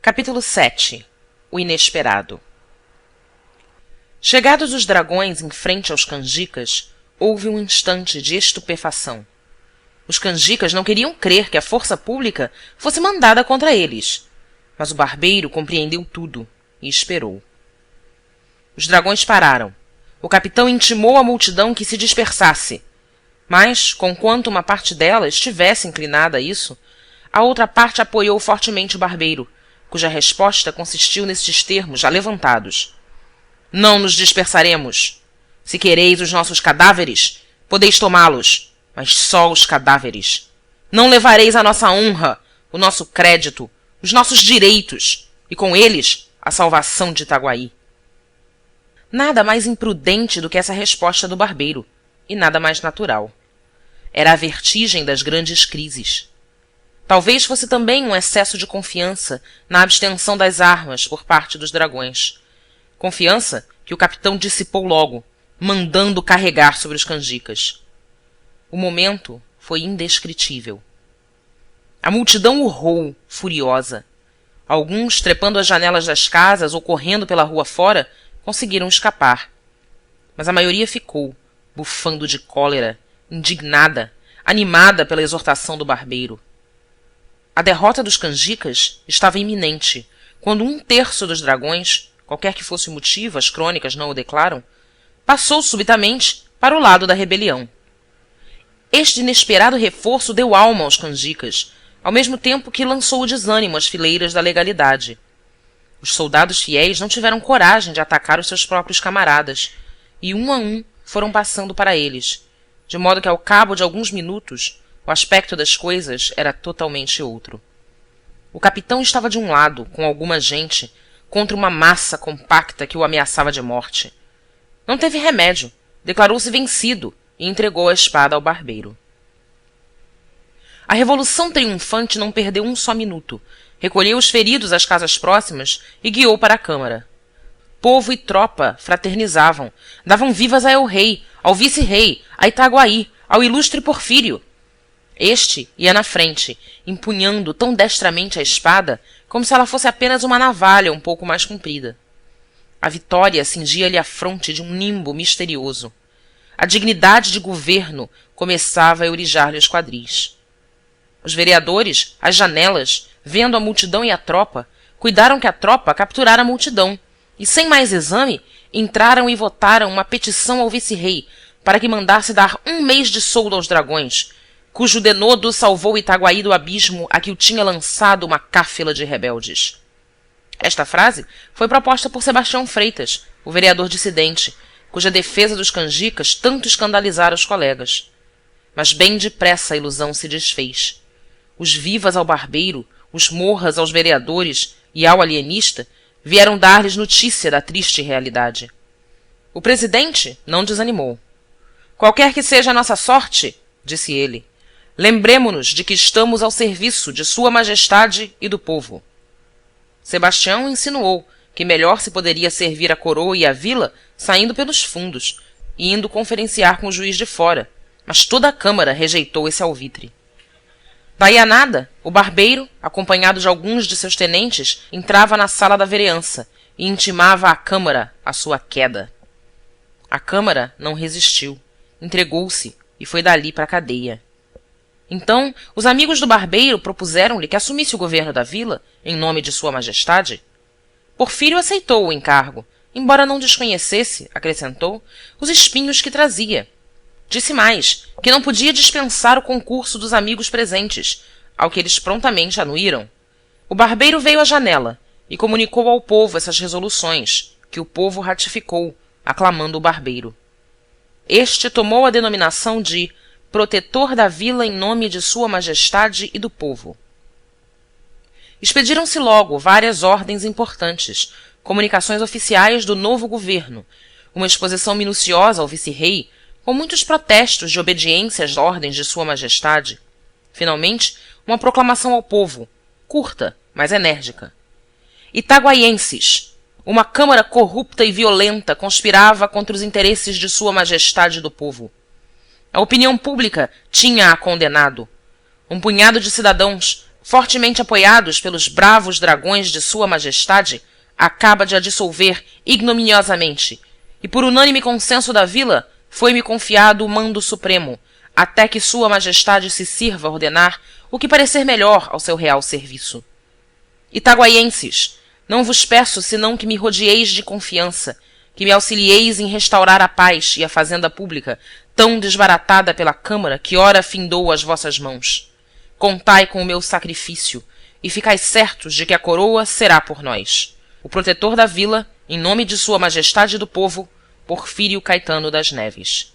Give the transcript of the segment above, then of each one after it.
Capítulo 7. O inesperado. Chegados os dragões em frente aos canjicas, houve um instante de estupefação. Os canjicas não queriam crer que a força pública fosse mandada contra eles, mas o barbeiro compreendeu tudo e esperou. Os dragões pararam. O capitão intimou a multidão que se dispersasse, mas, conquanto uma parte dela estivesse inclinada a isso, a outra parte apoiou fortemente o barbeiro, cuja resposta consistiu nestes termos já levantados: "Não nos dispersaremos. Se quereis os nossos cadáveres, podeis tomá-los, mas só os cadáveres. Não levareis a nossa honra, o nosso crédito, os nossos direitos, e com eles a salvação de Itaguaí." Nada mais imprudente do que essa resposta do barbeiro, e nada mais natural. Era a vertigem das grandes crises. Talvez fosse também um excesso de confiança na abstenção das armas por parte dos dragões. Confiança que o capitão dissipou logo, mandando carregar sobre os canjicas. O momento foi indescritível. A multidão urrou, furiosa. Alguns, trepando as janelas das casas ou correndo pela rua fora, conseguiram escapar. Mas a maioria ficou, bufando de cólera, indignada, animada pela exortação do barbeiro. A derrota dos canjicas estava iminente, quando 1/3 dos dragões, qualquer que fosse o motivo, as crônicas não o declaram, passou subitamente para o lado da rebelião. Este inesperado reforço deu alma aos canjicas, ao mesmo tempo que lançou o desânimo às fileiras da legalidade. Os soldados fiéis não tiveram coragem de atacar os seus próprios camaradas, e um a um foram passando para eles, de modo que ao cabo de alguns minutos o aspecto das coisas era totalmente outro. O capitão estava de um lado, com alguma gente, contra uma massa compacta que o ameaçava de morte. Não teve remédio, declarou-se vencido e entregou a espada ao barbeiro. A revolução triunfante não perdeu um só minuto, recolheu os feridos às casas próximas e guiou para a câmara. Povo e tropa fraternizavam, davam vivas a el-rei, ao vice-rei, a Itaguaí, ao ilustre Porfírio. Este ia na frente, empunhando tão destramente a espada como se ela fosse apenas uma navalha um pouco mais comprida. A vitória cingia-lhe a fronte de um nimbo misterioso. A dignidade de governo começava a eurijar-lhe os quadris. Os vereadores, às janelas, vendo a multidão e a tropa, cuidaram que a tropa capturara a multidão e, sem mais exame, entraram e votaram uma petição ao vice-rei para que mandasse dar 1 mês de soldo aos dragões, cujo denodo salvou Itaguaí do abismo a que o tinha lançado uma cáfila de rebeldes. Esta frase foi proposta por Sebastião Freitas, o vereador dissidente, cuja defesa dos canjicas tanto escandalizara os colegas. Mas bem depressa a ilusão se desfez. Os vivas ao barbeiro, os morras aos vereadores e ao alienista vieram dar-lhes notícia da triste realidade. O presidente não desanimou. "Qualquer que seja a nossa sorte", disse ele, "lembremo-nos de que estamos ao serviço de Sua Majestade e do povo." Sebastião insinuou que melhor se poderia servir a coroa e a vila saindo pelos fundos e indo conferenciar com o juiz de fora, mas toda a câmara rejeitou esse alvitre. Daí a nada, o barbeiro, acompanhado de alguns de seus tenentes, entrava na sala da vereança e intimava à câmara a sua queda. A câmara não resistiu, entregou-se e foi dali para a cadeia. Então, os amigos do barbeiro propuseram-lhe que assumisse o governo da vila, em nome de Sua Majestade. Porfírio aceitou o encargo, embora não desconhecesse, acrescentou, os espinhos que trazia. Disse mais, que não podia dispensar o concurso dos amigos presentes, ao que eles prontamente anuíram. O barbeiro veio à janela e comunicou ao povo essas resoluções, que o povo ratificou, aclamando o barbeiro. Este tomou a denominação de protetor da vila em nome de Sua Majestade e do povo. Expediram-se logo várias ordens importantes, comunicações oficiais do novo governo, uma exposição minuciosa ao vice-rei, com muitos protestos de obediência às ordens de Sua Majestade. Finalmente, uma proclamação ao povo, curta, mas enérgica. Itaguaienses! Uma câmara corrupta e violenta conspirava contra os interesses de Sua Majestade e do povo. A opinião pública tinha-a condenado. Um punhado de cidadãos, fortemente apoiados pelos bravos dragões de Sua Majestade, acaba de a dissolver ignominiosamente, e por unânime consenso da vila, foi-me confiado o mando supremo, até que Sua Majestade se sirva ordenar o que parecer melhor ao seu real serviço. Itaguaienses, não vos peço senão que me rodieis de confiança, que me auxilieis em restaurar a paz e a fazenda pública, tão desbaratada pela Câmara que ora findou as vossas mãos. Contai com o meu sacrifício, e ficai certos de que a coroa será por nós. O protetor da vila, em nome de Sua Majestade do povo, Porfírio Caetano das Neves.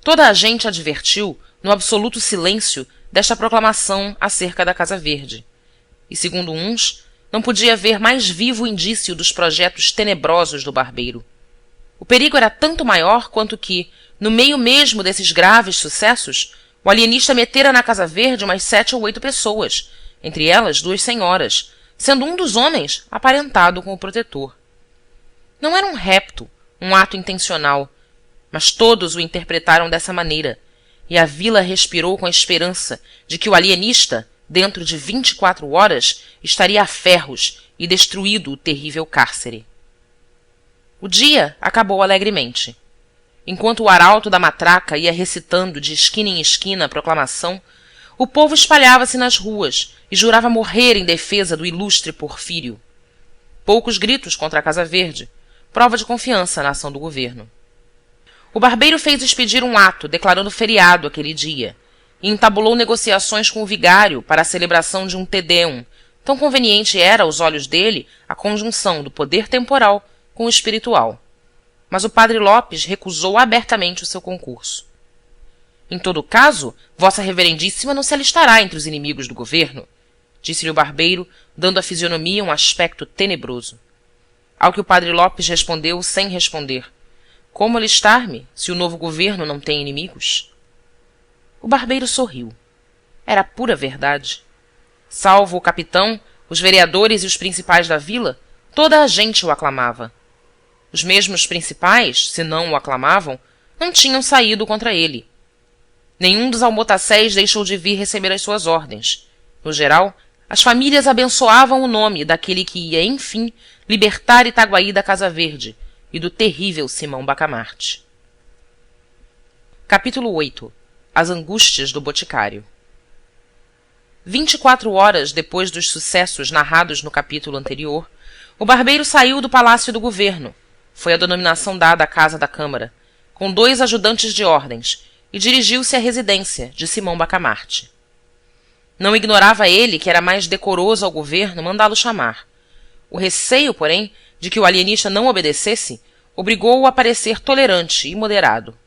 Toda a gente advertiu no absoluto silêncio desta proclamação acerca da Casa Verde. E, segundo uns, não podia haver mais vivo indício dos projetos tenebrosos do barbeiro. O perigo era tanto maior quanto que, no meio mesmo desses graves sucessos, o alienista metera na Casa Verde umas 7 ou 8 pessoas, entre elas 2 senhoras, sendo um dos homens aparentado com o protetor. Não era um repto, um ato intencional, mas todos o interpretaram dessa maneira, e a vila respirou com a esperança de que o alienista, dentro de 24 horas, estaria a ferros e destruído o terrível cárcere. O dia acabou alegremente. Enquanto o arauto da matraca ia recitando de esquina em esquina a proclamação, o povo espalhava-se nas ruas e jurava morrer em defesa do ilustre Porfírio. Poucos gritos contra a Casa Verde, prova de confiança na ação do governo. O barbeiro fez expedir um ato declarando feriado aquele dia e entabulou negociações com o vigário para a celebração de um Te Deum. Tão conveniente era, aos olhos dele, a conjunção do poder temporal com o espiritual. Mas o padre Lopes recusou abertamente o seu concurso. Em todo caso, Vossa Reverendíssima não se alistará entre os inimigos do governo, disse-lhe o barbeiro, dando à fisionomia um aspecto tenebroso. Ao que o padre Lopes respondeu sem responder: como alistar-me, se o novo governo não tem inimigos? O barbeiro sorriu. Era pura verdade. Salvo o capitão, os vereadores e os principais da vila, toda a gente o aclamava. Os mesmos principais, se não o aclamavam, não tinham saído contra ele. Nenhum dos almotacés deixou de vir receber as suas ordens. No geral, as famílias abençoavam o nome daquele que ia, enfim, libertar Itaguaí da Casa Verde e do terrível Simão Bacamarte. Capítulo 8. As angústias do boticário. 24 horas depois dos sucessos narrados no capítulo anterior, o barbeiro saiu do Palácio do Governo, foi a denominação dada à Casa da Câmara, com 2 ajudantes de ordens, e dirigiu-se à residência de Simão Bacamarte. Não ignorava ele que era mais decoroso ao governo mandá-lo chamar. O receio, porém, de que o alienista não obedecesse, obrigou-o a parecer tolerante e moderado.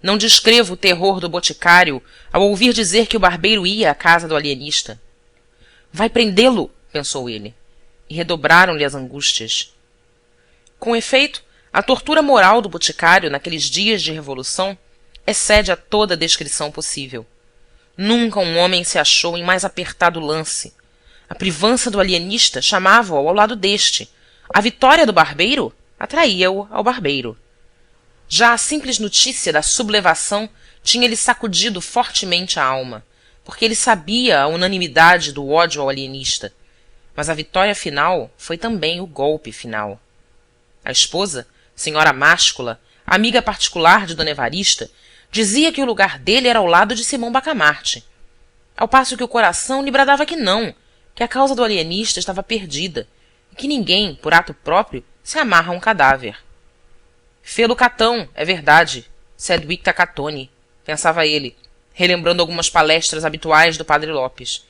Não descrevo o terror do boticário ao ouvir dizer que o barbeiro ia à casa do alienista. Vai prendê-lo, pensou ele, e redobraram-lhe as angústias. Com efeito, a tortura moral do boticário naqueles dias de revolução excede a toda descrição possível. Nunca um homem se achou em mais apertado lance. A privança do alienista chamava-o ao lado deste. A vitória do barbeiro atraía-o ao barbeiro. Já a simples notícia da sublevação tinha-lhe sacudido fortemente a alma, porque ele sabia a unanimidade do ódio ao alienista. Mas a vitória final foi também o golpe final. A esposa, senhora Máscula, amiga particular de Dona Evarista, dizia que o lugar dele era ao lado de Simão Bacamarte, ao passo que o coração lhe bradava que não, que a causa do alienista estava perdida, e que ninguém, por ato próprio, se amarra a um cadáver. Fê-lo Catão, é verdade, sed victa Catoni, pensava ele, relembrando algumas palestras habituais do padre Lopes.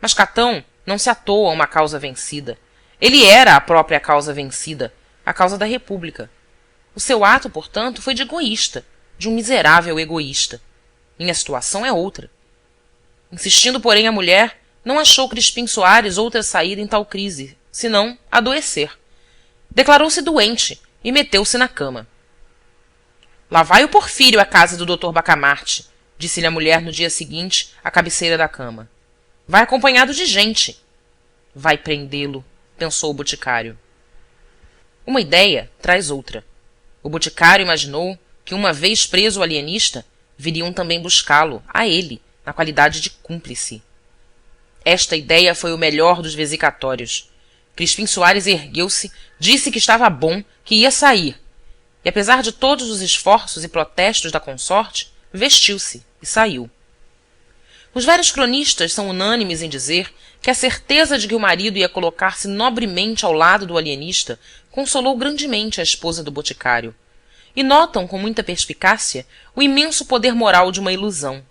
Mas Catão não se atou a uma causa vencida. Ele era a própria causa vencida, a causa da República. O seu ato, portanto, foi de egoísta, de um miserável egoísta. Minha situação é outra. Insistindo, porém, a mulher, não achou Crispim Soares outra saída em tal crise, senão adoecer. Declarou-se doente e meteu-se na cama. Lá vai o Porfírio à casa do Dr. Bacamarte, disse-lhe a mulher no dia seguinte, à cabeceira da cama. Vai acompanhado de gente. Vai prendê-lo, pensou o boticário. Uma ideia traz outra. O boticário imaginou que, uma vez preso o alienista, viriam também buscá-lo, a ele, na qualidade de cúmplice. Esta ideia foi o melhor dos vesicatórios. Crispim Soares ergueu-se, disse que estava bom, que ia sair, e apesar de todos os esforços e protestos da consorte, vestiu-se e saiu. Os velhos cronistas são unânimes em dizer que a certeza de que o marido ia colocar-se nobremente ao lado do alienista consolou grandemente a esposa do boticário, e notam com muita perspicácia o imenso poder moral de uma ilusão,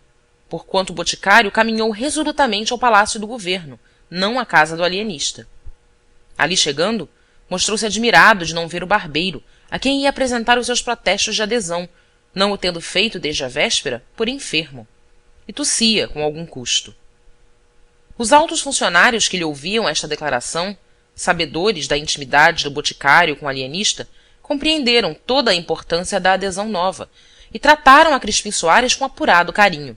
porquanto o boticário caminhou resolutamente ao palácio do governo, não à casa do alienista. Ali chegando, mostrou-se admirado de não ver o barbeiro, a quem ia apresentar os seus protestos de adesão, não o tendo feito desde a véspera por enfermo, e tossia com algum custo. Os altos funcionários que lhe ouviam esta declaração, sabedores da intimidade do boticário com o alienista, compreenderam toda a importância da adesão nova e trataram a Crispim Soares com apurado carinho.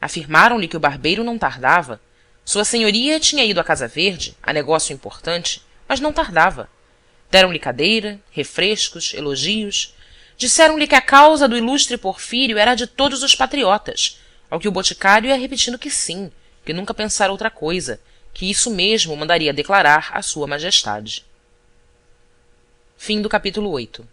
Afirmaram-lhe que o barbeiro não tardava. Sua senhoria tinha ido à Casa Verde, a negócio importante, mas não tardava. Deram-lhe cadeira, refrescos, elogios. Disseram-lhe que a causa do ilustre Porfírio era a de todos os patriotas, ao que o boticário ia repetindo que sim, que nunca pensara outra coisa, que isso mesmo mandaria declarar a sua majestade. Fim do capítulo 8.